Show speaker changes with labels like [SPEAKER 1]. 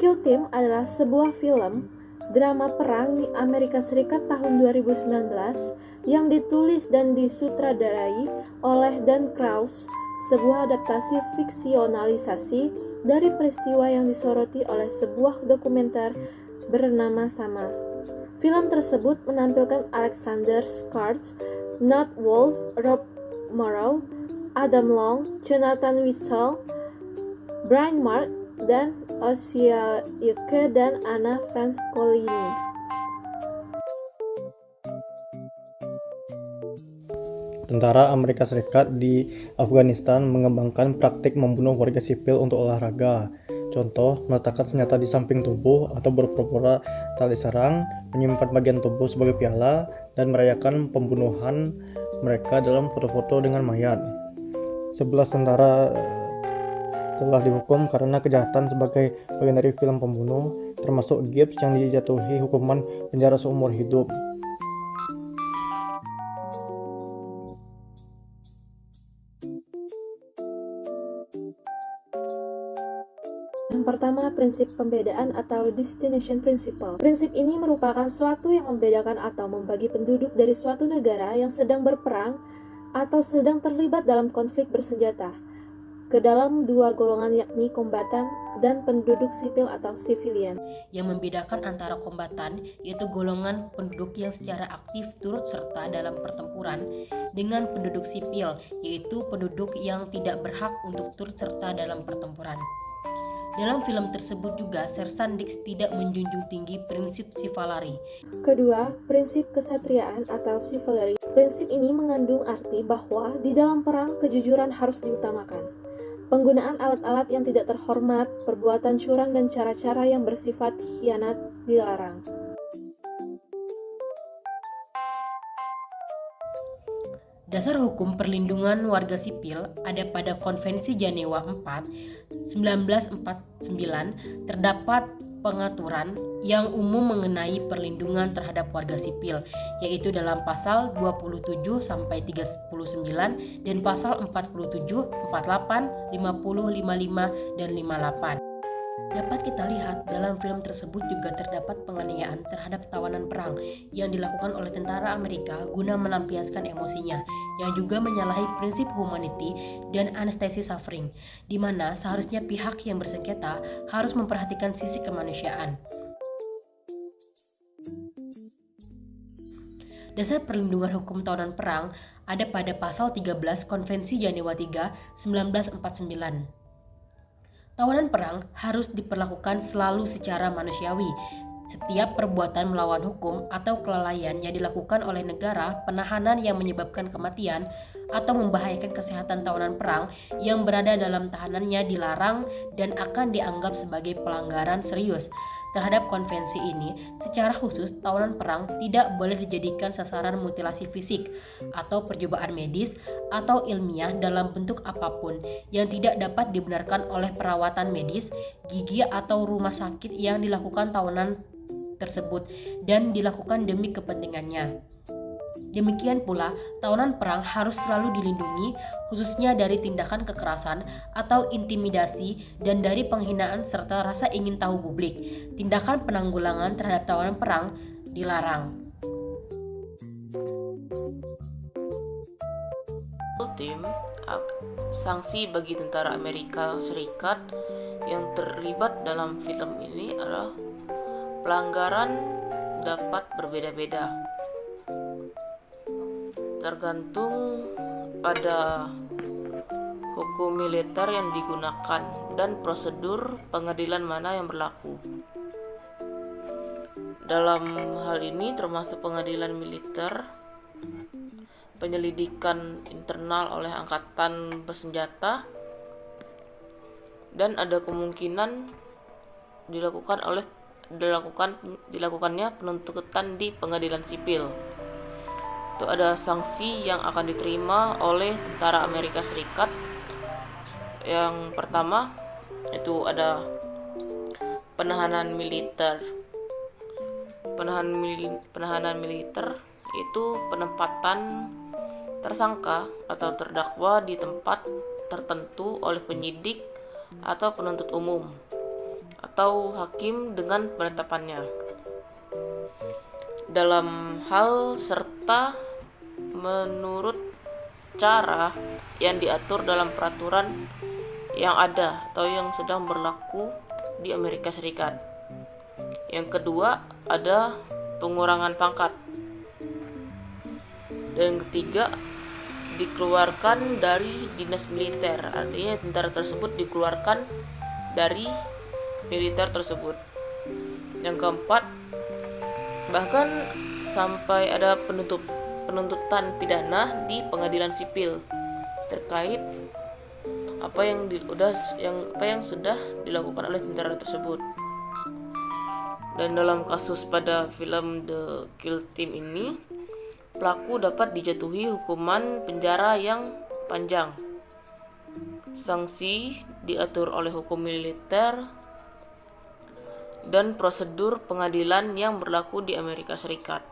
[SPEAKER 1] Kill Team adalah sebuah film drama perang di Amerika Serikat tahun 2019 yang ditulis dan disutradarai oleh Dan Krause, sebuah adaptasi fiksionalisasi dari peristiwa yang disoroti oleh sebuah dokumenter bernama sama. Film tersebut menampilkan Alexander Skarsgård, Nat Wolff, Rob Morrow, Adam Long, Jonathan Wiesel, Brian Mark, dan Ossia Ilke dan Anna Franscolini.
[SPEAKER 2] Tentara Amerika Serikat di Afghanistan mengembangkan praktik membunuh warga sipil untuk olahraga. Contoh, meletakkan senjata di samping tubuh atau berpura-pura tak diserang, menyimpan bagian tubuh sebagai piala, dan merayakan pembunuhan mereka dalam foto-foto dengan mayat. 11 tentara telah dihukum karena kejahatan sebagai bagian dari film pembunuh, termasuk Gibbs yang dijatuhi hukuman penjara seumur hidup.
[SPEAKER 1] Yang pertama, prinsip pembedaan atau destination principle. Prinsip ini merupakan suatu yang membedakan atau membagi penduduk dari suatu negara yang sedang berperang atau sedang terlibat dalam konflik bersenjata ke dalam dua golongan, yakni kombatan dan penduduk sipil atau civilian.
[SPEAKER 3] Yang membedakan antara kombatan, yaitu golongan penduduk yang secara aktif turut serta dalam pertempuran, dengan penduduk sipil, yaitu penduduk yang tidak berhak untuk turut serta dalam pertempuran. Dalam film tersebut juga, Sersan Dix tidak menjunjung tinggi prinsip chivalry.
[SPEAKER 1] Kedua, prinsip kesatriaan atau chivalry. Prinsip ini mengandung arti bahwa di dalam perang kejujuran harus diutamakan. Penggunaan alat-alat yang tidak terhormat, perbuatan curang, dan cara-cara yang bersifat khianat dilarang.
[SPEAKER 3] Dasar hukum perlindungan warga sipil ada pada Konvensi Jenewa 1949 terdapat pengaturan yang umum mengenai perlindungan terhadap warga sipil, yaitu dalam pasal 27 sampai 39 dan pasal 47, 48, 50, 55 dan 58. Dapat kita lihat dalam film tersebut juga terdapat penganiayaan terhadap tawanan perang yang dilakukan oleh tentara Amerika guna melampiaskan emosinya, yang juga menyalahi prinsip humanity dan anesthesia suffering, di mana seharusnya pihak yang bersengketa harus memperhatikan sisi kemanusiaan. Dasar perlindungan hukum tawanan perang ada pada pasal 13 Konvensi Jenewa 3, 1949. Tawanan perang harus diperlakukan selalu secara manusiawi. Setiap perbuatan melawan hukum atau kelalaian yang dilakukan oleh negara penahanan yang menyebabkan kematian atau membahayakan kesehatan tawanan perang yang berada dalam tahanannya dilarang dan akan dianggap sebagai pelanggaran serius. Terhadap konvensi ini, secara khusus tawanan perang tidak boleh dijadikan sasaran mutilasi fisik atau percobaan medis atau ilmiah dalam bentuk apapun yang tidak dapat dibenarkan oleh perawatan medis, gigi atau rumah sakit yang dilakukan tawanan tersebut dan dilakukan demi kepentingannya. Demikian pula, tawanan perang harus selalu dilindungi, khususnya dari tindakan kekerasan atau intimidasi dan dari penghinaan serta rasa ingin tahu publik. Tindakan penanggulangan terhadap tawanan perang dilarang.
[SPEAKER 4] Tim, sanksi bagi tentara Amerika Serikat yang terlibat dalam film ini adalah pelanggaran dapat berbeda-beda, tergantung pada hukum militer yang digunakan dan prosedur pengadilan mana yang berlaku. Dalam hal ini termasuk pengadilan militer, penyelidikan internal oleh angkatan bersenjata, dan ada kemungkinan dilakukannya penuntutan di pengadilan sipil. Itu ada sanksi yang akan diterima oleh tentara Amerika Serikat. Yang pertama itu ada penahanan militer. Penahanan militer itu penempatan tersangka atau terdakwa di tempat tertentu oleh penyidik atau penuntut umum atau hakim dengan penetapannya. Dalam hal serta menurut cara yang diatur dalam peraturan yang ada atau yang sedang berlaku di Amerika Serikat. Yang kedua ada pengurangan pangkat. Dan yang ketiga dikeluarkan dari dinas militer, artinya tentara tersebut dikeluarkan dari militer tersebut. Yang keempat, bahkan sampai ada penuntutan pidana di pengadilan sipil terkait apa yang sudah dilakukan oleh tentara tersebut. Dan dalam kasus pada film The Kill Team ini, pelaku dapat dijatuhi hukuman penjara yang panjang. Sanksi diatur oleh hukum militer dan prosedur pengadilan yang berlaku di Amerika Serikat.